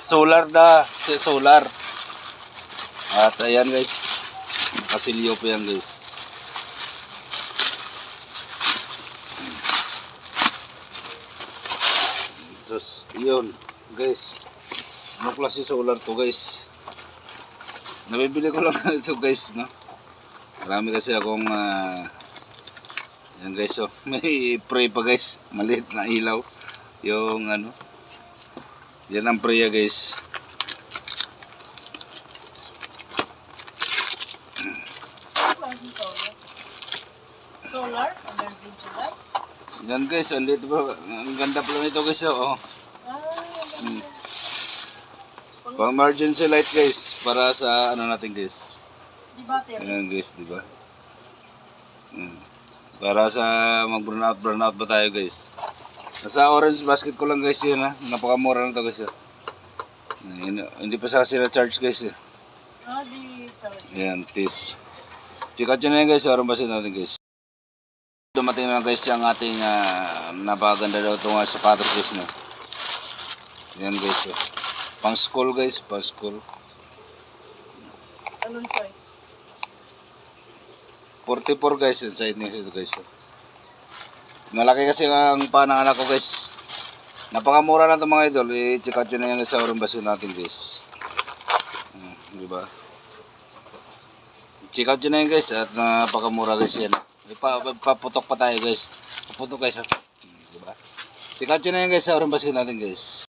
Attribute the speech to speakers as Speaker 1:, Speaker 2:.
Speaker 1: solar na, solar. At ayan guys, kasilyo po yan guys. Sus, yun guys. Ano klase solar to guys? Nabibili ko lang ito guys, no? Marami kasi akong yan guys, oh. May pray pa guys, maliit na ilaw. Yung ano, yan ang prayer guys.
Speaker 2: Solar? Energy solar?
Speaker 1: Yan guys, ang liit pa. Ang ganda pala nito guys, oh. Pang emergency light guys, para sa ano natin guys.
Speaker 2: Di battery?
Speaker 1: Ayan guys, di ba? Para sa mag-burnout ba tayo guys. Nasa orange basket ko lang guys yun, ha. Napakamura na to guys. Hindi pa sa sila charge guys.
Speaker 2: Di charge.
Speaker 1: Ayan, tis. Check out yun na yun guys, orange basket natin guys. Dumating na guys yung ating napakaganda daw itong sapatos guys, no. Ayan guys, oh. Pang school guys, pang school.
Speaker 2: Anong size?
Speaker 1: 44 guys, yung side niya ito guys. Malaki kasi ang paa ng anak ko guys. Napakamura na ito mga idol. I-check out yun na yan sa orange basket natin guys. Diba? Check out yun na yan guys. At napakamura guys yan. Paputok pa tayo guys. Paputok guys. Diba? Check out yun na yan guys sa orange basket natin guys.